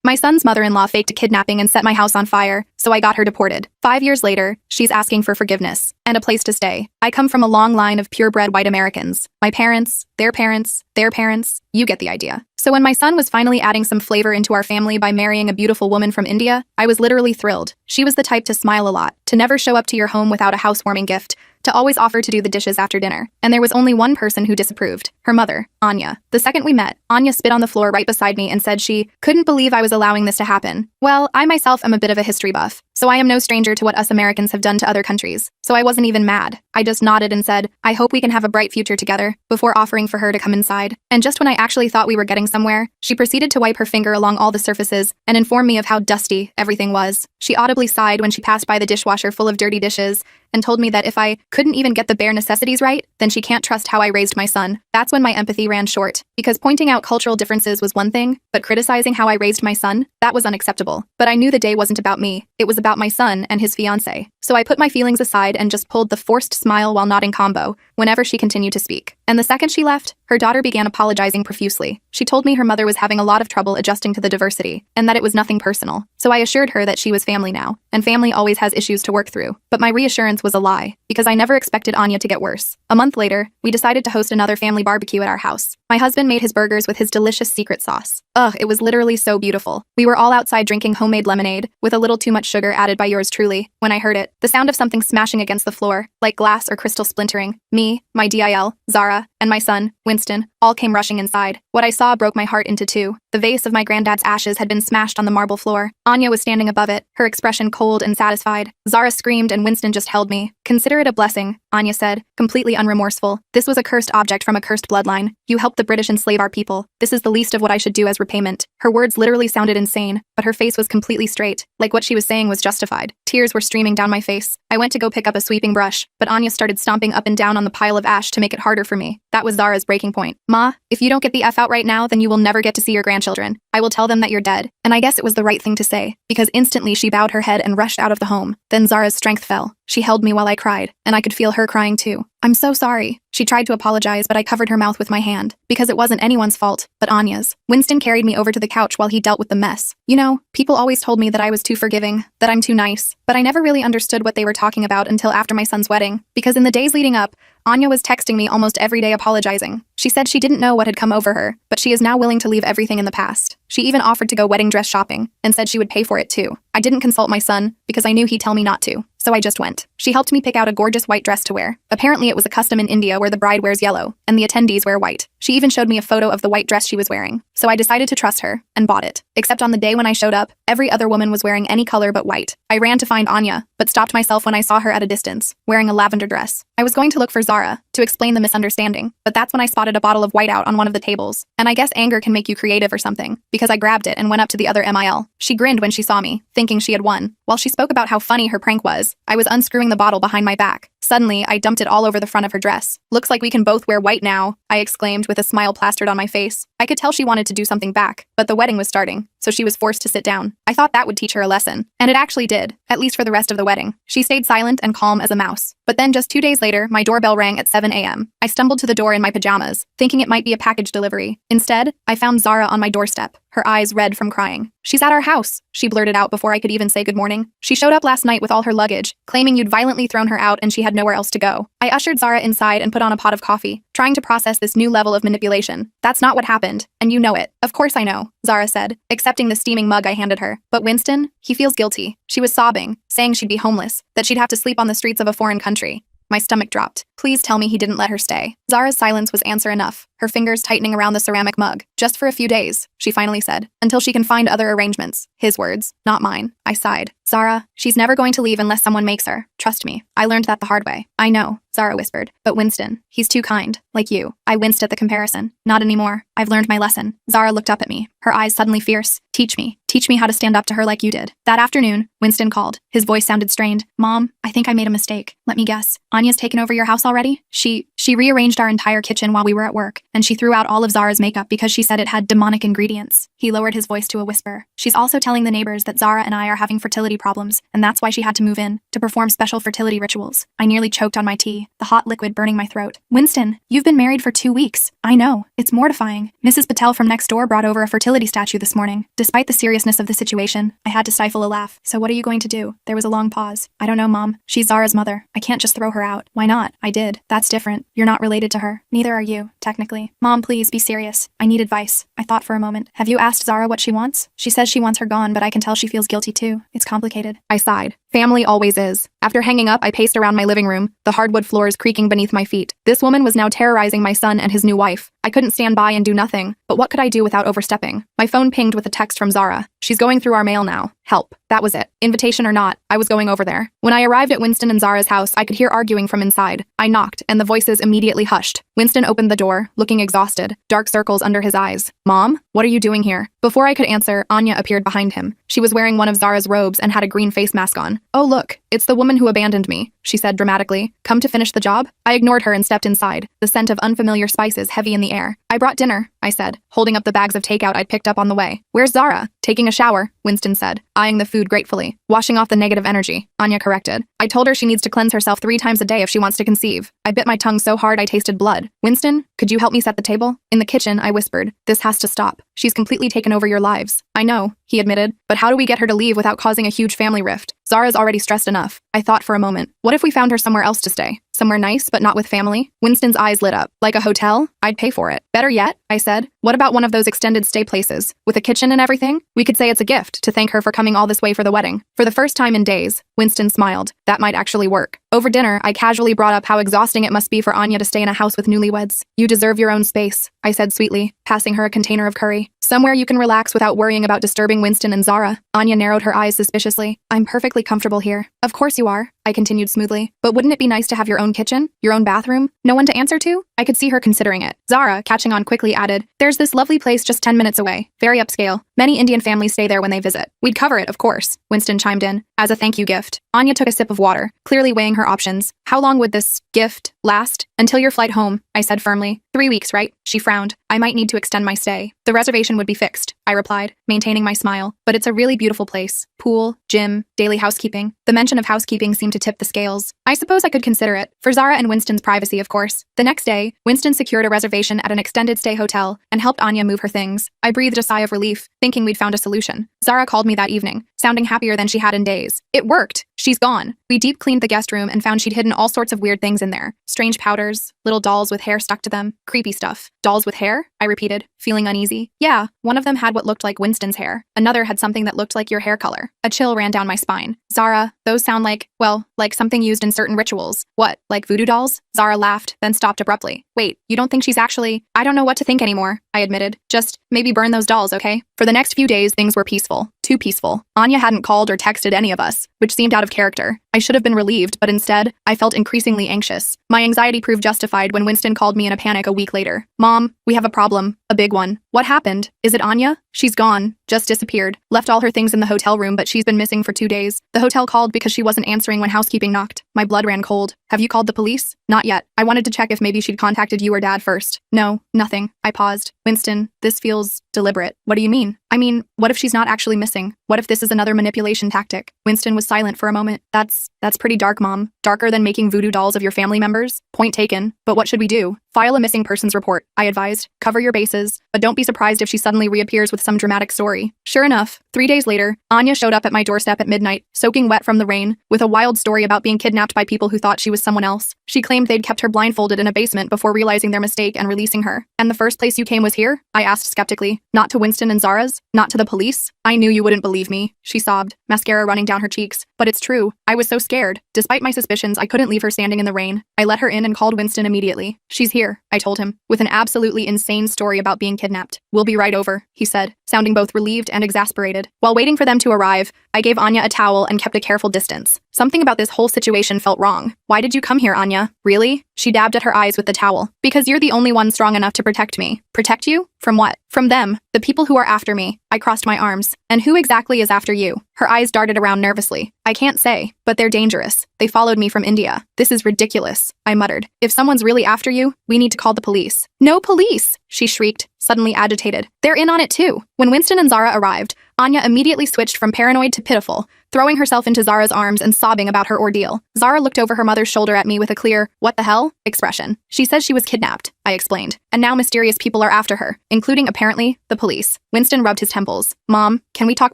My son's mother-in-law faked a kidnapping and set my house on fire, so I got her deported. 5 years later, she's asking for forgiveness and a place to stay. I come from a long line of purebred white Americans. My parents, their parents, their parents, you get the idea. So when my son was finally adding some flavor into our family by marrying a beautiful woman from India, I was literally thrilled. She was the type to smile a lot, to never show up to your home without a housewarming gift, to always offer to do the dishes after dinner. And there was only one person who disapproved, her mother, Anya. The second we met, Anya spit on the floor right beside me and said she couldn't believe I was allowing this to happen. Well, I myself am a bit of a history buff, so I am no stranger to what us Americans have done to other countries. So I wasn't even mad. I just nodded and said, I hope we can have a bright future together, before offering for her to come inside. And just when I actually thought we were getting somewhere, she proceeded to wipe her finger along all the surfaces and inform me of how dusty everything was. She audibly sighed when she passed by the dishwasher full of dirty dishes and told me that if I couldn't even get the bare necessities right, then she can't trust how I raised my son. That's when my empathy ran short, because pointing out cultural differences was one thing, but criticizing how I raised my son, that was unacceptable. But I knew the day wasn't about me, it was about my son and his fiancée. So I put my feelings aside and just pulled the forced smile while nodding combo whenever she continued to speak. And the second she left, her daughter began apologizing profusely. She told me her mother was having a lot of trouble adjusting to the diversity, and that it was nothing personal. So I assured her that she was family now, and family always has issues to work through. But my reassurance was a lie, because I never expected Anya to get worse. A month later, we decided to host another family barbecue at our house. My husband made his burgers with his delicious secret sauce. Ugh, it was literally so beautiful. We were all outside drinking homemade lemonade, with a little too much sugar added by yours truly. When I heard it, the sound of something smashing against the floor, like glass or crystal splintering, me, my DIL, Zara, and my son, Winston, all came rushing inside. What I saw broke my heart into two. The vase of my granddad's ashes had been smashed on the marble floor. Anya was standing above it, her expression cold and satisfied. Zara screamed and Winston just held me. Consider it a blessing, Anya said, completely unremorseful. This was a cursed object from a cursed bloodline. You helped the British enslave our people. This is the least of what I should do as repayment. Her words literally sounded insane, but her face was completely straight, like what she was saying was justified. Tears were streaming down my face. I went to go pick up a sweeping brush, but Anya started stomping up and down on the pile of ash to make it harder for me. That was Zara's breaking point. Ma, if you don't get the F out right now, then you will never get to see your grandchildren. I will tell them that you're dead. And I guess it was the right thing to say, because instantly she bowed her head and rushed out of the home. Then Zara's strength fell. She held me while I cried, and I could feel her crying too. I'm so sorry. She tried to apologize, but I covered her mouth with my hand, because it wasn't anyone's fault, but Anya's. Winston carried me over to the couch while he dealt with the mess. You know, people always told me that I was too forgiving, that I'm too nice, but I never really understood what they were talking about until after my son's wedding, because in the days leading up, Anya was texting me almost every day apologizing. She said she didn't know what had come over her, but she is now willing to leave everything in the past. She even offered to go wedding dress shopping, and said she would pay for it too. I didn't consult my son, because I knew he'd tell me not to, so I just went. She helped me pick out a gorgeous white dress to wear. Apparently it was a custom in India where the bride wears yellow, and the attendees wear white. She even showed me a photo of the white dress she was wearing, so I decided to trust her, and bought it. Except on the day when I showed up, every other woman was wearing any color but white. I ran to find Anya, but stopped myself when I saw her at a distance, wearing a lavender dress. I was going to look for Zara, to explain the misunderstanding, but that's when I spotted a bottle of white out on one of the tables. And I guess anger can make you creative or something, because I grabbed it and went up to the other MIL. She grinned when she saw me, thinking she had won. While she spoke about how funny her prank was, I was unscrewing the bottle behind my back. Suddenly, I dumped it all over the front of her dress. Looks like we can both wear white now, I exclaimed with a smile plastered on my face. I could tell she wanted to do something back, but the wedding was starting, so she was forced to sit down. I thought that would teach her a lesson, and it actually did, at least for the rest of the wedding. She stayed silent and calm as a mouse. But then just 2 days later, my doorbell rang at 7 a.m. I stumbled to the door in my pajamas, thinking it might be a package delivery. Instead, I found Zara on my doorstep, her eyes red from crying. She's at our house, she blurted out before I could even say good morning. She showed up last night with all her luggage, claiming you'd violently thrown her out and she had nowhere else to go. I ushered Zara inside and put on a pot of coffee, trying to process this new level of manipulation. That's not what happened, and you know it. Of course I know, Zara said, accepting the steaming mug I handed her. But Winston, he feels guilty. She was sobbing, saying she'd be homeless, that she'd have to sleep on the streets of a foreign country. My stomach dropped. Please tell me he didn't let her stay. Zara's silence was answer enough, her fingers tightening around the ceramic mug. Just for a few days, she finally said, until she can find other arrangements. His words, not mine. I sighed. Zara, she's never going to leave unless someone makes her. Trust me. I learned that the hard way. I know, Zara whispered. But Winston, he's too kind. Like you. I winced at the comparison. Not anymore. I've learned my lesson. Zara looked up at me, her eyes suddenly fierce. Teach me. Teach me how to stand up to her like you did. That afternoon, Winston called. His voice sounded strained. Mom, I think I made a mistake. Let me guess. Anya's taken over your house already? She rearranged our entire kitchen while we were at work, and she threw out all of Zara's makeup because she said it had demonic ingredients. He lowered his voice to a whisper. She's also telling the neighbors that Zara and I are having fertility problems, and that's why she had to move in, to perform special fertility rituals. I nearly choked on my tea. immediately, the hot liquid burning my throat. Winston, you've been married for 2 weeks. I know. It's mortifying. Mrs. Patel from next door brought over a fertility statue this morning. Despite the seriousness of the situation, I had to stifle a laugh. So what are you going to do? There was a long pause. I don't know, Mom. She's Zara's mother. I can't just throw her out. Why not? I did. That's different. You're not related to her. Neither are you, technically. Mom, please be serious. I need advice. I thought for a moment. Have you asked Zara what she wants? She says she wants her gone, but I can tell she feels guilty too. It's complicated. I sighed. Family always is. After hanging up, I paced around my living room, the hardwood floors creaking beneath my feet. This woman was now terrorizing my son and his new wife. I couldn't stand by and do nothing, but what could I do without overstepping? My phone pinged with a text from Zara. She's going through our mail now. Help. That was it. Invitation or not, I was going over there. When I arrived at Winston and Zara's house, I could hear arguing from inside. I knocked, and the voices immediately hushed. Winston opened the door, looking exhausted, dark circles under his eyes. Mom? What are you doing here? Before I could answer, Anya appeared behind him. She was wearing one of Zara's robes and had a green face mask on. Oh look, it's the woman who abandoned me, she said dramatically. Come to finish the job? I ignored her and stepped inside, the scent of unfamiliar spices heavy in the air. I brought dinner, I said, holding up the bags of takeout I'd picked up on the way. Where's Zara? Taking a shower, Winston said, eyeing the food gratefully. Washing off the negative energy, Anya corrected. I told her she needs to cleanse herself 3 times a day if she wants to conceive. I bit my tongue so hard I tasted blood. Winston, could you help me set the table? In the kitchen, I whispered. This has to stop. She's completely taken over your lives. I know, he admitted, but how do we get her to leave without causing a huge family rift? Zara's already stressed enough. I thought for a moment. What if we found her somewhere else to stay? Somewhere nice, but not with family? Winston's eyes lit up. Like a hotel? I'd pay for it. Better yet, I said, what about one of those extended stay places? With a kitchen and everything? We could say it's a gift to thank her for coming all this way for the wedding. For the first time in days, Winston smiled. That might actually work. Over dinner, I casually brought up how exhausting it must be for Anya to stay in a house with newlyweds. You deserve your own space, I said sweetly, passing her a container of curry. Somewhere you can relax without worrying about disturbing Winston and Zara. Anya narrowed her eyes suspiciously. I'm perfectly comfortable here. Of course you are, I continued smoothly. But wouldn't it be nice to have your own kitchen? Your own bathroom? No one to answer to? I could see her considering it. Zara, catching on quickly, added, there's this lovely place just 10 minutes away. Very upscale. Many Indian families stay there when they visit. We'd cover it, of course, Winston chimed in, as a thank you gift. Anya took a sip of water, clearly weighing her options. How long would this gift last? Until your flight home, I said firmly. 3 weeks, right? She frowned. I might need to extend my stay. The reservation would be fixed, I replied, maintaining my smile. But it's a really beautiful place. Pool, gym, daily housekeeping. The mention of housekeeping seemed to tip the scales. I suppose I could consider it. For Zara and Winston's privacy, of course. The next day, Winston secured a reservation at an extended stay hotel and helped Anya move her things. I breathed a sigh of relief, thinking we'd found a solution. Zara called me that evening, sounding happier than she had in days. It worked. She's gone. We deep cleaned the guest room and found she'd hidden all sorts of weird things in there. Strange powders, little dolls with hair stuck to them, creepy stuff. Dolls with hair? I repeated, feeling uneasy. Yeah, one of them had what looked like Winston's hair. Another had something that looked like your hair color. A chill ran down my spine. Zara, those sound like, well, like something used in certain rituals. What, like voodoo dolls? Zara laughed, then stopped abruptly. Wait, you don't think she's actually… I don't know what to think anymore, I admitted. Just, maybe burn those dolls, okay? For the next few days, things were peaceful. Too peaceful. Anya hadn't called or texted any of us, which seemed out of character. I should have been relieved, but instead, I felt increasingly anxious. My anxiety proved justified when Winston called me in a panic a week later. Mom, we have a problem. A big one. What happened? Is it Anya? She's gone. Just disappeared. Left all her things in the hotel room, but she's been missing for 2 days. The hotel called because she wasn't answering when housekeeping knocked. My blood ran cold. Have you called the police? Not yet. I wanted to check if maybe she'd contacted you or Dad first. No, nothing. I paused. Winston, this feels deliberate. What do you mean? I mean, what if she's not actually missing? What if this is another manipulation tactic? Winston was silent for a moment. That's pretty dark, Mom. Darker than making voodoo dolls of your family members? Point taken. But what should we do? File a missing persons report, I advised. Cover your bases, but don't be surprised if she suddenly reappears with some dramatic story. Sure enough, 3 days later, Anya showed up at my doorstep at midnight, soaking wet from the rain, with a wild story about being kidnapped by people who thought she was someone else. She claimed they'd kept her blindfolded in a basement before realizing their mistake and releasing her. And the first place you came was here? I asked skeptically. Not to Winston and Zara's? Not to the police? I knew you wouldn't believe me, she sobbed, mascara running down her cheeks. But it's true. I was so scared. Despite my suspicions, I couldn't leave her standing in the rain. I let her in and called Winston immediately. She's here, I told him, with an absolutely insane story about being kidnapped. We'll be right over, he said, sounding both relieved and exasperated. While waiting for them to arrive, I gave Anya a towel and kept a careful distance. Something about this whole situation felt wrong. Why did you come here, Anya? Really? She dabbed at her eyes with the towel. Because you're the only one strong enough to protect me. Protect you? From what? From them. The people who are after me. I crossed my arms. And who exactly is after you? Her eyes darted around nervously. I can't say, but they're dangerous. They followed me from India. This is ridiculous, I muttered. If someone's really after you, we need to call the police. No police! She shrieked, suddenly agitated. They're in on it too. When Winston and Zara arrived, Anya immediately switched from paranoid to pitiful. throwing herself into Zara's arms and sobbing about her ordeal. Zara looked over her mother's shoulder at me with a clear, "What the hell?" expression. "She says she was kidnapped," I explained, "and now mysterious people are after her, including, apparently, the police." Winston rubbed his temples. "Mom, can we talk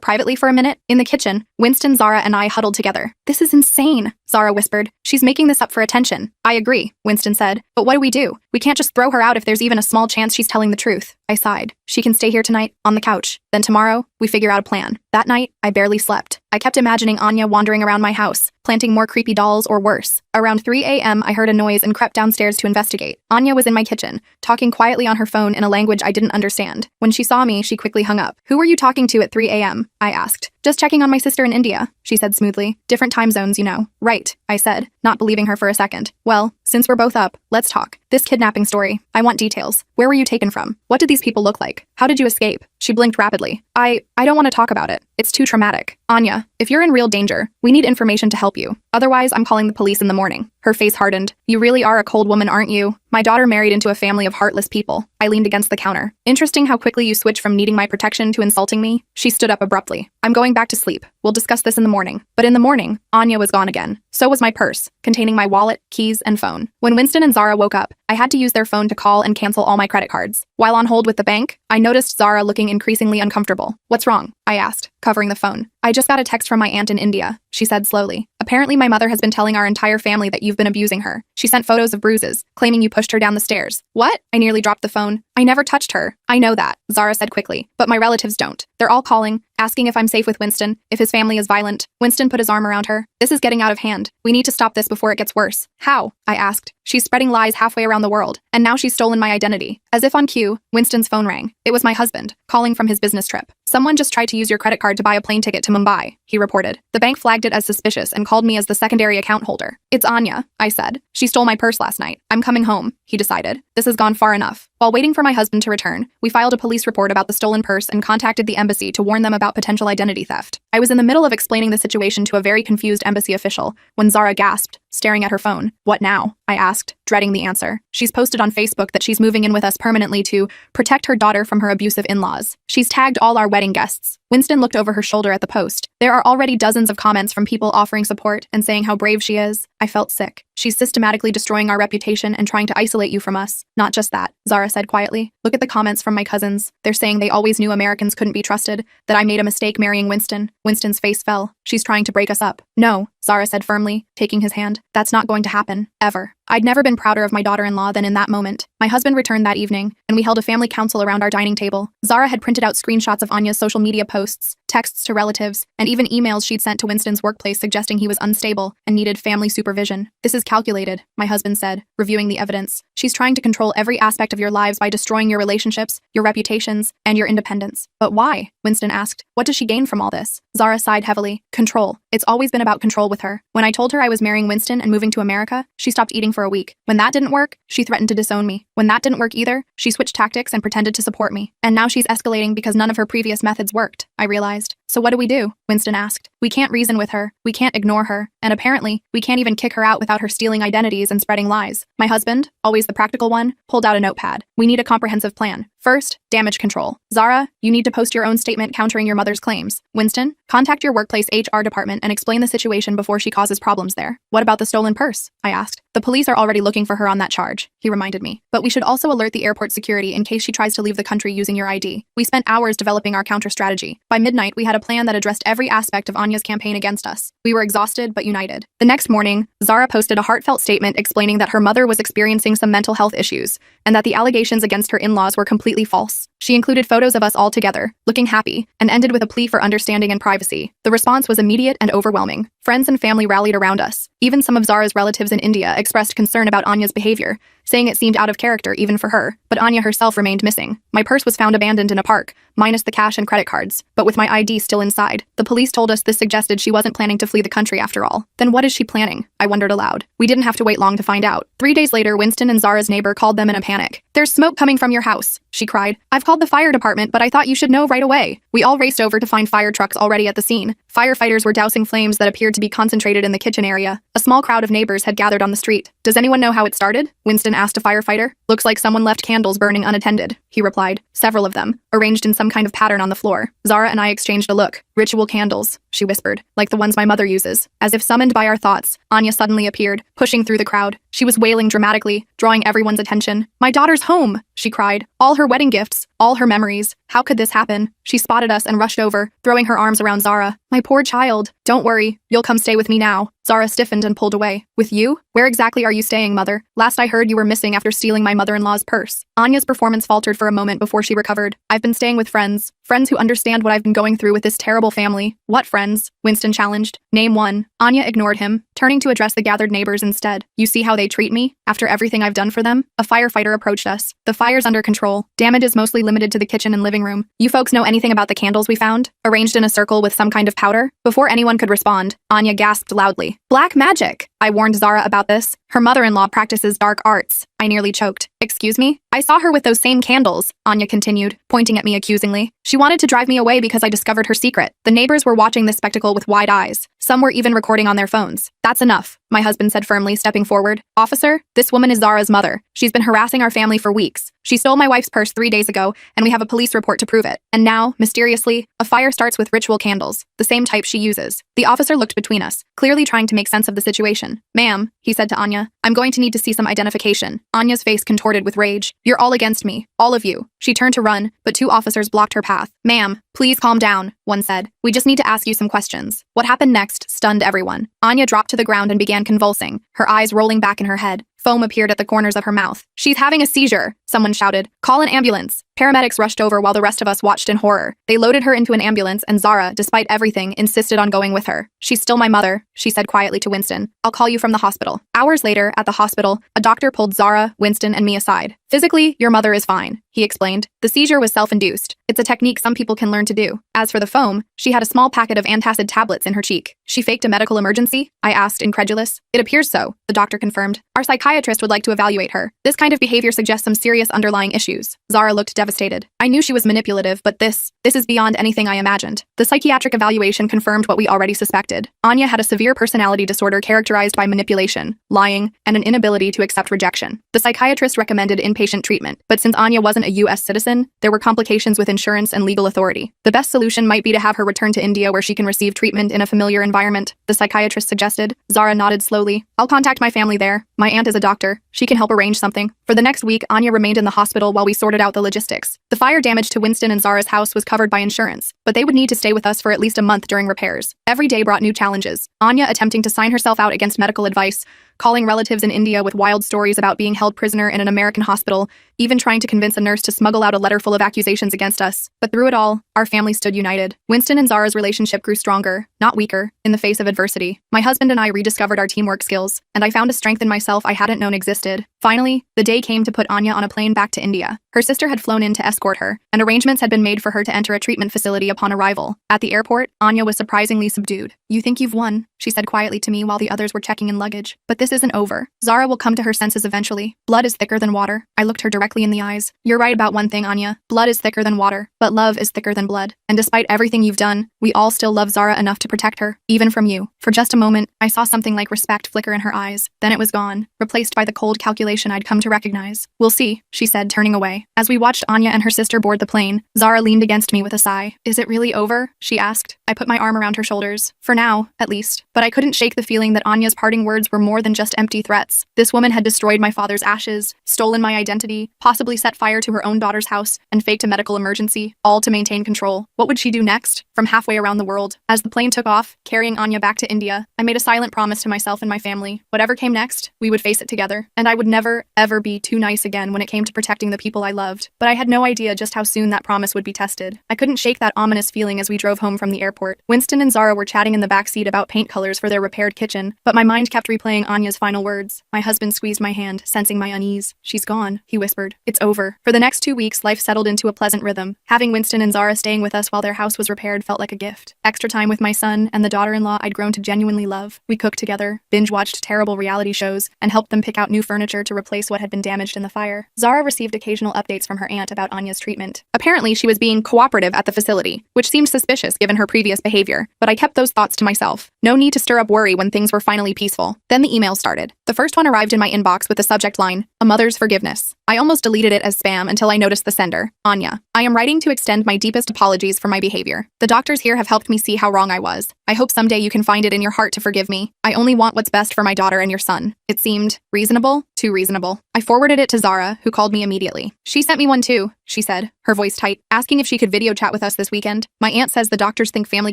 privately for a minute?" In the kitchen, Winston, Zara, and I huddled together. "This is insane," Zara whispered. "She's making this up for attention." "I agree," Winston said. "But what do? We can't just throw her out if there's even a small chance she's telling the truth." I sighed. "She can stay here tonight, on the couch. Then tomorrow, we figure out a plan." That night, I barely slept. I kept imagining Anya wandering around my house, planting more creepy dolls or worse. Around 3 a.m., I heard a noise and crept downstairs to investigate. Anya was in my kitchen, talking quietly on her phone in a language I didn't understand. When she saw me, she quickly hung up. "Who were you talking to at 3 a.m.? I asked. "Just checking on my sister in India," she said smoothly. "Different time zones, you know." "Right," I said, not believing her for a second. "Well, since we're both up, let's talk. This kidnapping story. I want details. Where were you taken from? What did these people look like? How did you escape?" She blinked rapidly. I don't want to talk about it. It's too traumatic. "Anya, if you're in real danger, we need information to help you. Otherwise, I'm calling the police in the morning." Her face hardened. "You really are a cold woman, aren't you? My daughter married into a family of heartless people." I leaned against the counter. "Interesting how quickly you switch from needing my protection to insulting me." She stood up abruptly. "I'm going back to sleep. We'll discuss this in the morning." But in the morning, Anya was gone again. So was my purse, containing my wallet, keys, and phone. When Winston and Zara woke up, I had to use their phone to call and cancel all my credit cards. While on hold with the bank, I noticed Zara looking increasingly uncomfortable. "What's wrong?" I asked, covering the phone. "I just got a text from my aunt in India," she said slowly. "Apparently my mother has been telling our entire family that you've been abusing her. She sent photos of bruises, claiming you pushed her down the stairs." "What?" I nearly dropped the phone. "I never touched her." "I know that," Zara said quickly, "but my relatives don't. They're all calling, asking if I'm safe with Winston, if his family is violent." Winston put his arm around her. "This is getting out of hand. We need to stop this before it gets worse." "How?" I asked. "She's spreading lies halfway around the world, and now she's stolen my identity." As if on cue, Winston's phone rang. It was my husband, calling from his business trip. "Someone just tried to use your credit card to buy a plane ticket to Mumbai," he reported. "The bank flagged it as suspicious and called me as the secondary account holder." "It's Anya," I said. "She stole my purse last night. I'm coming home," he decided. This has gone far enough. While waiting for my husband to return, we filed a police report about the stolen purse and contacted the embassy to warn them about potential identity theft. I was in the middle of explaining the situation to a very confused embassy official when Zara gasped, staring at her phone. "What now?" I asked, dreading the answer. "She's posted on Facebook that she's moving in with us permanently to protect her daughter from her abusive in-laws. She's tagged all our wedding guests." Winston looked over her shoulder at the post. "There are already dozens of comments from people offering support and saying how brave she is." I felt sick. "She's systematically destroying our reputation and trying to isolate you from us." "Not just that," Zara said quietly. "Look at the comments from my cousins. They're saying they always knew Americans couldn't be trusted, that I made a mistake marrying Winston." Winston's face fell. "She's trying to break us up." "No," Zara said firmly, taking his hand. "That's not going to happen. Ever." I'd never been prouder of my daughter-in-law than in that moment. My husband returned that evening, and we held a family council around our dining table. Zara had printed out screenshots of Anya's social media posts, texts to relatives, and even emails she'd sent to Winston's workplace suggesting he was unstable and needed family supervision. "This is calculated," my husband said, reviewing the evidence. "She's trying to control every aspect of your lives by destroying your relationships, your reputations, and your independence." "But why?" Winston asked. "What does she gain from all this?" Zara sighed heavily. "Control. It's always been about control with her. When I told her I was marrying Winston and moving to America, she stopped eating for a week. When that didn't work, she threatened to disown me. When that didn't work either, she switched tactics and pretended to support me. And now she's escalating because none of her previous methods worked," I realized. "So what do we do?" Winston asked. "We can't reason with her. We can't ignore her. And apparently, we can't even kick her out without her stealing identities and spreading lies." My husband, always the practical one, pulled out a notepad. "We need a comprehensive plan. First, damage control. Zara, you need to post your own statement countering your mother's claims. Winston, contact your workplace HR department and explain the situation before she causes problems there." "What about the stolen purse?" I asked. "The police are already looking for her on that charge," he reminded me. "But we should also alert the airport security in case she tries to leave the country using your ID." We spent hours developing our counter strategy. By midnight, we had a plan that addressed every aspect of Anya's campaign against us. We were exhausted but united. The next morning, Zara posted a heartfelt statement explaining that her mother was experiencing some mental health issues and that the allegations against her in-laws were completely false. She included photos of us all together, looking happy, and ended with a plea for understanding and privacy. The response was immediate and overwhelming. Friends and family rallied around us. Even some of Zara's relatives in India expressed concern about Anya's behavior, saying it seemed out of character even for her. But Anya herself remained missing. My purse was found abandoned in a park, minus the cash and credit cards, but with my ID still inside. The police told us this suggested she wasn't planning to flee the country after all. Then what is she planning? I wondered aloud. We didn't have to wait long to find out. 3 days later, Winston and Zara's neighbor called them in a panic. "There's smoke coming from your house," she cried. "I've called the fire department, but I thought you should know right away." We all raced over to find fire trucks already at the scene. Firefighters were dousing flames that appeared to be concentrated in the kitchen area. A small crowd of neighbors had gathered on the street. "Does anyone know how it started?" Winston asked a firefighter. "Looks like someone left candles burning unattended," he replied. "Several of them, arranged in some kind of pattern on the floor." Zara and I exchanged a look. "Ritual candles," she whispered, like the ones my mother uses. As if summoned by our thoughts, Anya suddenly appeared, pushing through the crowd. She was wailing dramatically, drawing everyone's attention. My daughter's home, she cried. All her wedding gifts, all her memories. How could this happen? She spotted us and rushed over, throwing her arms around Zara. My poor child. Don't worry, you'll come stay with me now. Zara stiffened and pulled away. With you? Where exactly are you staying, mother? Last I heard you were missing after stealing my mother-in-law's purse. Anya's performance faltered for a moment before she recovered. I've been staying with friends. Friends who understand what I've been going through with this terrible family. What friends? Winston challenged. Name one. Anya ignored him, turning to address the gathered neighbors instead. You see how they treat me? After everything I've done for them? A firefighter approached us. The fire's under control. Damage is mostly limited to the kitchen and living room. You folks know anything about the candles we found? Arranged in a circle with some kind of powder? Before anyone could respond, Anya gasped loudly. Black magic! I warned Zara about this. Her mother-in-law practices dark arts. I nearly choked. Excuse me? I saw her with those same candles, Anya continued, pointing at me accusingly. She wanted to drive me away because I discovered her secret. The neighbors were watching this spectacle with wide eyes. Some were even recording on their phones. That's enough, my husband said firmly, stepping forward. Officer, this woman is Zara's mother. She's been harassing our family for weeks. She stole my wife's purse 3 days ago, and we have a police report to prove it. And now, mysteriously, a fire starts with ritual candles, the same type she uses. The officer looked between us, clearly trying to make sense of the situation. Ma'am, he said to Anya, I'm going to need to see some identification. Anya's face contorted with rage. You're all against me. All of you. She turned to run, but 2 officers blocked her path. Ma'am, please calm down, one said. We just need to ask you some questions. What happened next stunned everyone. Anya dropped to the ground and began convulsing, her eyes rolling back in her head. Foam appeared at the corners of her mouth. She's having a seizure, someone shouted. Call an ambulance. Paramedics rushed over while the rest of us watched in horror. They loaded her into an ambulance and Zara, despite everything, insisted on going with her. She's still my mother, she said quietly to Winston. I'll call you from the hospital. Hours later, at the hospital, a doctor pulled Zara, Winston, and me aside. Physically, your mother is fine, he explained. The seizure was self-induced. It's a technique some people can learn to do. As for the foam, she had a small packet of antacid tablets in her cheek. She faked a medical emergency? I asked, incredulous. It appears so, the doctor confirmed. Our psychiatrist would like to evaluate her. This kind of behavior suggests some serious underlying issues. Zara looked devastated. I knew she was manipulative, but this is beyond anything I imagined. The psychiatric evaluation confirmed what we already suspected. Anya had a severe personality disorder characterized by manipulation, lying, and an inability to accept rejection. The psychiatrist recommended inpatient treatment, but since Anya wasn't a U.S. citizen, there were complications with insurance and legal authority. The best solution might be to have her return to India where she can receive treatment in a familiar environment, the psychiatrist suggested. Zara nodded slowly. I'll contact my family there. My aunt is a doctor. She can help arrange something. For the next week, Anya remained in the hospital while we sorted out the logistics. The fire damage to Winston and Zara's house was covered by insurance, but they would need to stay with us for at least a month during repairs. Every day brought new challenges. Anya attempting to sign herself out against medical advice, calling relatives in India with wild stories about being held prisoner in an American hospital, even trying to convince a nurse to smuggle out a letter full of accusations against us. But through it all, our family stood united. Winston and Zara's relationship grew stronger, not weaker, in the face of adversity. My husband and I rediscovered our teamwork skills, and I found a strength in myself I hadn't known existed. Finally, the day came to put Anya on a plane back to India. Her sister had flown in to escort her, and arrangements had been made for her to enter a treatment facility upon arrival. At the airport, Anya was surprisingly subdued. You think you've won, she said quietly to me while the others were checking in luggage. But this isn't over. Zara will come to her senses eventually. Blood is thicker than water. I looked her directly in the eyes. You're right about one thing, Anya. Blood is thicker than water, but love is thicker than blood. And despite everything you've done, we all still love Zara enough to protect her, even from you. For just a moment, I saw something like respect flicker in her eyes. Then it was gone, replaced by the cold calculation I'd come to recognize. We'll see, she said, turning away. As we watched Anya and her sister board the plane, Zara leaned against me with a sigh. Is it really over? She asked. I put my arm around her shoulders. For now, at least. But I couldn't shake the feeling that Anya's parting words were more than just empty threats. This woman had destroyed my father's ashes, stolen my identity, possibly set fire to her own daughter's house, and faked a medical emergency, all to maintain control. What would she do next? From halfway around the world. As the plane took off, carrying Anya back to India, I made a silent promise to myself and my family. Whatever came next, we would face it together. And I would never, ever be too nice again when it came to protecting the people I loved. But I had no idea just how soon that promise would be tested. I couldn't shake that ominous feeling as we drove home from the airport. Winston and Zara were chatting in the backseat about paint colors for their repaired kitchen, but my mind kept replaying Anya's final words. My husband squeezed my hand, sensing my unease. She's gone, he whispered. It's over. For the next 2 weeks, life settled into a pleasant rhythm. Having Winston and Zara staying with us while their house was repaired felt like a gift. Extra time with my son and the daughter-in-law I'd grown to genuinely love. We cooked together, binge-watched terrible reality shows, and helped them pick out new furniture to replace what had been damaged in the fire. Zara received occasional updates from her aunt about Anya's treatment. Apparently, she was being cooperative at the facility, which seemed suspicious given her previous behavior, but I kept those thoughts to myself. No need to stir up worry when things were finally peaceful. Then the email started. The first one arrived in my inbox with the subject line, "A Mother's Forgiveness." I almost deleted it as spam until I noticed the sender, Anya. "I am writing to extend my deepest apologies for my behavior. The doctors here have helped me see how wrong I was. I hope someday you can find it in your heart to forgive me. I only want what's best for my daughter and your son." It seemed reasonable, too reasonable. I forwarded it to Zara, who called me immediately. "She sent me one too," she said, her voice tight, asking if she could video chat with us this weekend. "My aunt says the doctors think family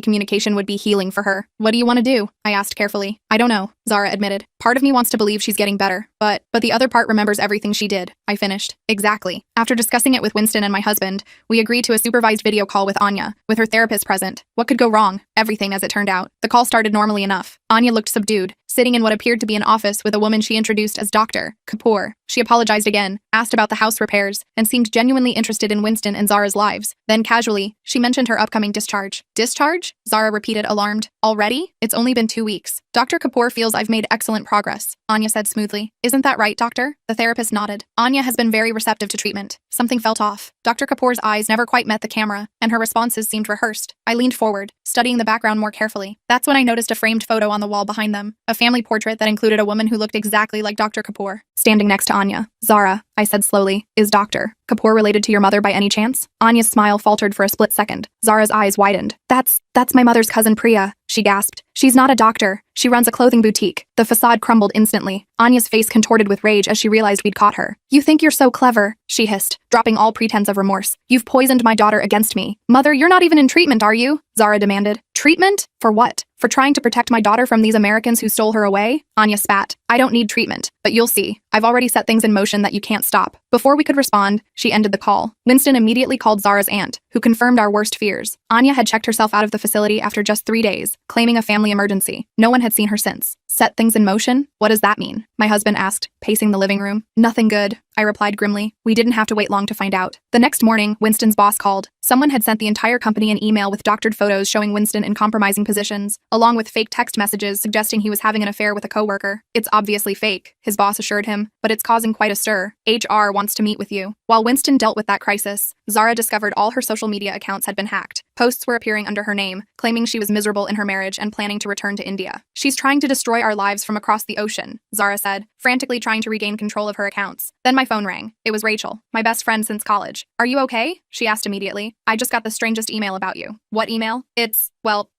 communication would be healing for her." "What do you want to do?" I asked carefully. "I don't know," Zara admitted. "Part of me wants to believe she's getting better, but the other part remembers everything she did." I finished. "Exactly." After discussing it with Winston and my husband, we agreed to a supervised video call with Anya, with her therapist present. What could go wrong? Everything, as it turned out. The call started normally enough. Anya looked subdued, sitting in what appeared to be an office with a woman she introduced as Dr. Kapoor. She apologized again, asked about the house repairs, and seemed genuinely interested in Winston and Zara's lives. Then, casually, she mentioned her upcoming discharge. "Discharge?" Zara repeated, alarmed. "Already? It's only been 2 weeks. Dr. Kapoor feels I've made excellent progress," Anya said smoothly. "Isn't that right, doctor?" The therapist nodded. "Anya has been very receptive to treatment." Something felt off. Dr. Kapoor's eyes never quite met the camera, and her responses seemed rehearsed. I leaned forward, studying the background more carefully. That's when I noticed a framed photo on the wall behind them, a family portrait that included a woman who looked exactly like Dr. Kapoor, standing next to Anya. "Zara," I said slowly, "is Dr. Kapoor related to your mother by any chance?" Anya's smile faltered for a split second. Zara's eyes widened. That's my mother's cousin Priya," she gasped. "She's not a doctor. She runs a clothing boutique." The facade crumbled instantly. Anya's face contorted with rage as she realized we'd caught her. "You think you're so clever," she hissed, dropping all pretense of remorse. "You've poisoned my daughter against me." "Mother, you're not even in treatment, are you?" Zara demanded. "Treatment? For what? For trying to protect my daughter from these Americans who stole her away?" Anya spat. "I don't need treatment, but you'll see. I've already set things in motion that you can't stop." Before we could respond, she ended the call. Winston immediately called Zara's aunt, who confirmed our worst fears. Anya had checked herself out of the facility after just 3 days, claiming a family emergency. No one had seen her since. "Set things in motion? What does that mean?" my husband asked, pacing the living room. "Nothing good," I replied grimly. We didn't have to wait long to find out. The next morning, Winston's boss called. Someone had sent the entire company an email with doctored photos showing Winston in compromising positions, along with fake text messages suggesting he was having an affair with a coworker. "It's obviously fake," his boss assured him, "but it's causing quite a stir. HR wants to meet with you." While Winston dealt with that crisis, Zara discovered all her social media accounts had been hacked. Posts were appearing under her name, claiming she was miserable in her marriage and planning to return to India. "She's trying to destroy our lives from across the ocean," Zara said, frantically trying to regain control of her accounts. Then my phone rang. It was Rachel, my best friend since college. "Are you okay?" she asked immediately. "I just got the strangest email about you." "What email?" It's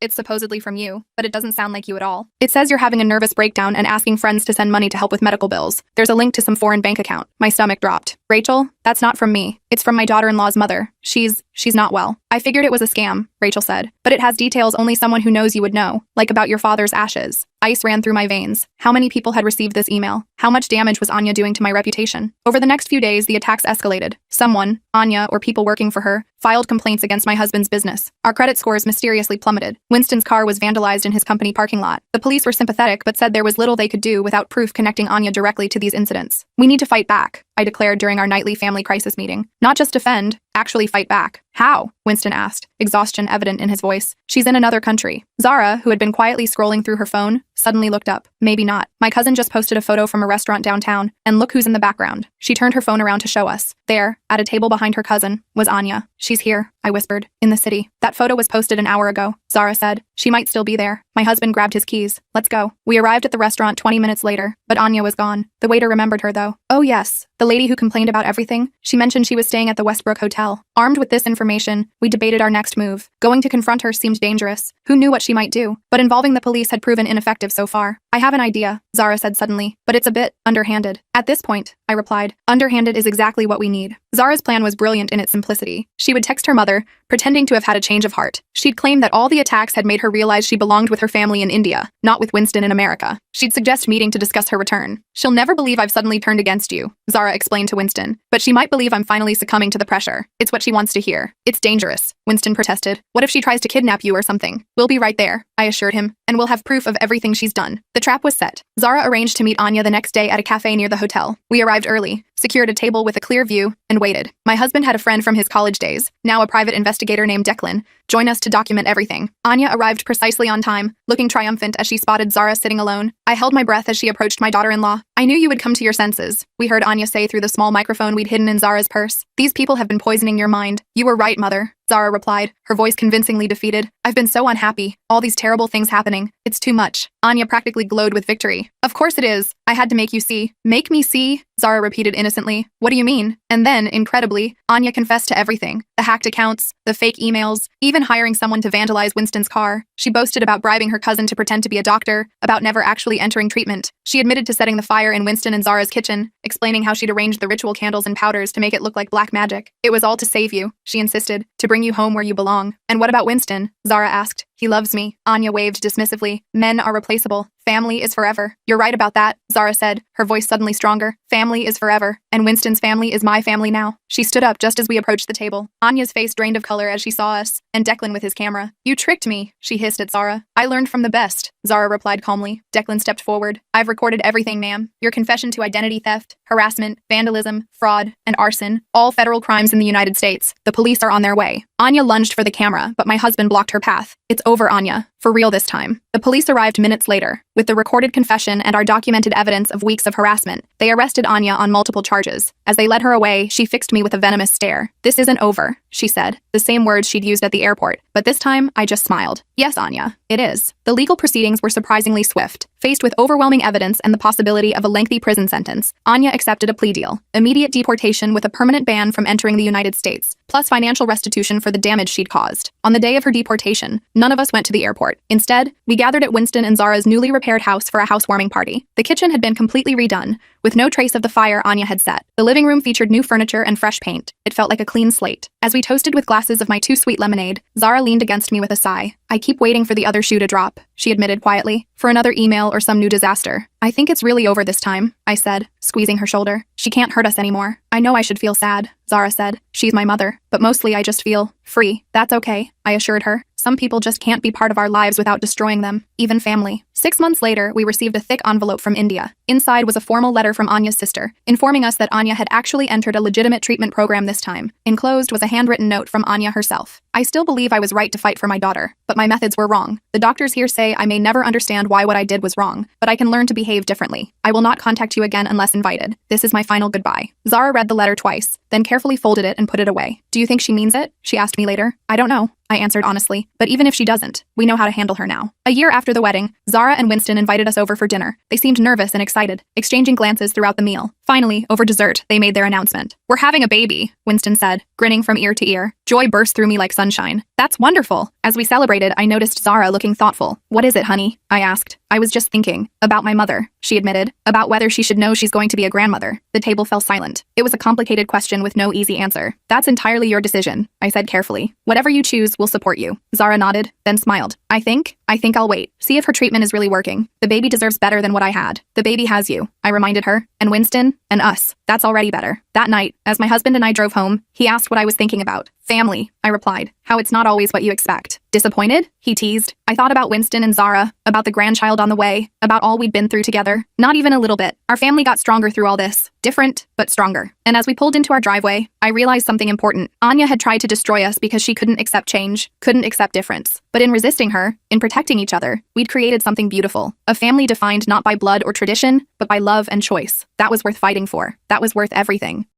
supposedly from you, but it doesn't sound like you at all. It says you're having a nervous breakdown and asking friends to send money to help with medical bills. There's a link to some foreign bank account." My stomach dropped. "Rachel, that's not from me. It's from my daughter-in-law's mother. She's not well." "I figured it was a scam," Rachel said, "but it has details only someone who knows you would know, like about your father's ashes." Ice ran through my veins. How many people had received this email? How much damage was Anya doing to my reputation? Over the next few days, the attacks escalated. Someone, Anya or people working for her, filed complaints against my husband's business. Our credit scores mysteriously plummeted. Winston's car was vandalized in his company parking lot. The police were sympathetic but said there was little they could do without proof connecting Anya directly to these incidents. "We need to fight back," I declared during our nightly family crisis meeting. "Not just defend, actually fight back." "How?" Winston asked, exhaustion evident in his voice. "She's in another country." Zara, who had been quietly scrolling through her phone, suddenly looked up. "Maybe not. My cousin just posted a photo from a restaurant downtown, and look who's in the background." She turned her phone around to show us. There, at a table behind her cousin, was Anya. "She's here," I whispered, "in the city." "That photo was posted an hour ago," Zara said. "She might still be there." My husband grabbed his keys. "Let's go." We arrived at the restaurant 20 minutes later, but Anya was gone. The waiter remembered her, though. "Oh yes, the lady who complained about everything. She mentioned she was staying at the Westbrook Hotel." Armed with this information, we debated our next move. Going to confront her seemed dangerous. Who knew what she might do? But involving the police had proven ineffective so far. "I have an idea," Zara said suddenly, "but it's a bit underhanded." "At this point," I replied, "underhanded is exactly what we need." Zara's plan was brilliant in its simplicity. She would text her mother, pretending to have had a change of heart. She'd claim that all the attacks had made her realize she belonged with her family in India, not with Winston in America. She'd suggest meeting to discuss her return. "She'll never believe I've suddenly turned against you," Zara explained to Winston, "but she might believe I'm finally succumbing to the pressure. It's what she wants to hear." "It's dangerous," Winston protested. "What if she tries to kidnap you or something?" "We'll be right there," I assured him, "and we'll have proof of everything she's done." The trap was set. Zara arranged to meet Anya the next day at a cafe near the hotel. We arrived early, secured a table with a clear view, and waited. My husband had a friend from his college days, now a private investigator named Declan, join us to document everything. Anya arrived precisely on time, looking triumphant as she spotted Zara sitting alone. I held my breath as she approached my daughter-in-law. "I knew you would come to your senses," we heard Anya say through the small microphone we'd hidden in Zara's purse. "These people have been poisoning your mind." "You were right, mother," Zara replied, her voice convincingly defeated. "I've been so unhappy. All these terrible things happening. It's too much." Anya practically glowed with victory. Of course it is. I had to make you see. Make me see? Zara repeated innocently. What do you mean? And then, incredibly, Anya confessed to everything. The hacked accounts, the fake emails, even hiring someone to vandalize Winston's car. She boasted about bribing her cousin to pretend to be a doctor, about never actually entering treatment. She admitted to setting the fire in Winston and Zara's kitchen, explaining how she'd arranged the ritual candles and powders to make it look like black magic. It was all to save you, she insisted, to bring you home where you belong. And what about Winston? Zara asked. He loves me. Anya waved dismissively. Men are replaceable. Family is forever. You're right about that, Zara said, her voice suddenly stronger. Family is forever, and Winston's family is my family now. She stood up just as we approached the table. Anya's face drained of color as she saw us, and Declan with his camera. You tricked me, she hissed at Zara. I learned from the best, Zara replied calmly. Declan stepped forward. I've recorded everything, ma'am. Your confession to identity theft, harassment, vandalism, fraud, and arson, all federal crimes in the United States. The police are on their way. Anya lunged for the camera, but my husband blocked her path. It's over, Anya. For real this time. The police arrived minutes later. With the recorded confession and our documented evidence of weeks of harassment, they arrested Anya on multiple charges. As they led her away, she fixed me with a venomous stare. This isn't over, she said, the same words she'd used at the airport. But this time, I just smiled. Yes, Anya, it is. The legal proceedings were surprisingly swift. Faced with overwhelming evidence and the possibility of a lengthy prison sentence, Anya accepted a plea deal. Immediate deportation with a permanent ban from entering the United States, plus financial restitution for the damage she'd caused. On the day of her deportation, none of us went to the airport. Instead, we gathered at Winston and Zara's newly repaired house for a housewarming party. The kitchen had been completely redone, with no trace of the fire Anya had set. The living room featured new furniture and fresh paint. It felt like a clean slate. As we toasted with glasses of my too sweet lemonade, Zara leaned against me with a sigh. I keep waiting for the other shoe to drop, she admitted quietly, for another email or some new disaster. I think it's really over this time, I said, squeezing her shoulder. She can't hurt us anymore. I know I should feel sad, Zara said. She's my mother, but mostly I just feel free. That's okay, I assured her. Some people just can't be part of our lives without destroying them, even family. 6 months later, we received a thick envelope from India. Inside was a formal letter from Anya's sister, informing us that Anya had actually entered a legitimate treatment program this time. Enclosed was a handwritten note from Anya herself. I still believe I was right to fight for my daughter, but my methods were wrong. The doctors here say I may never understand why what I did was wrong, but I can learn to behave differently. I will not contact you again unless invited. This is my final goodbye. Zara read the letter twice, then carefully folded it and put it away. Do you think she means it? She asked me later. I don't know, I answered honestly, but even if she doesn't, we know how to handle her now. A year after the wedding, Zara and Winston invited us over for dinner. They seemed nervous and excited, exchanging glances throughout the meal. Finally, over dessert, they made their announcement. We're having a baby, Winston said, grinning from ear to ear. Joy burst through me like sunshine. That's wonderful. As we celebrated, I noticed Zara looking thoughtful. What is it, honey? I asked. I was just thinking. About my mother, she admitted. About whether she should know she's going to be a grandmother. The table fell silent. It was a complicated question with no easy answer. That's entirely your decision, I said carefully. Whatever you choose, we'll support you. Zara nodded, then smiled. I think I'll wait. See if her treatment is really working. The baby deserves better than what I had. The baby has you, I reminded her. And Winston, and us. That's already better. That night, as my husband and I drove home, he asked what I was thinking about. Family, I replied. How it's not always what you expect. Disappointed? He teased. I thought about Winston and Zara, about the grandchild on the way, about all we'd been through together. Not even a little bit. Our family got stronger through all this. Different, but stronger. And as we pulled into our driveway, I realized something important. Anya had tried to destroy us because she couldn't accept change, couldn't accept difference. But in resisting her, in protecting each other, we'd created something beautiful. A family defined not by blood or tradition, but by love and choice. That was worth fighting for. That was worth everything.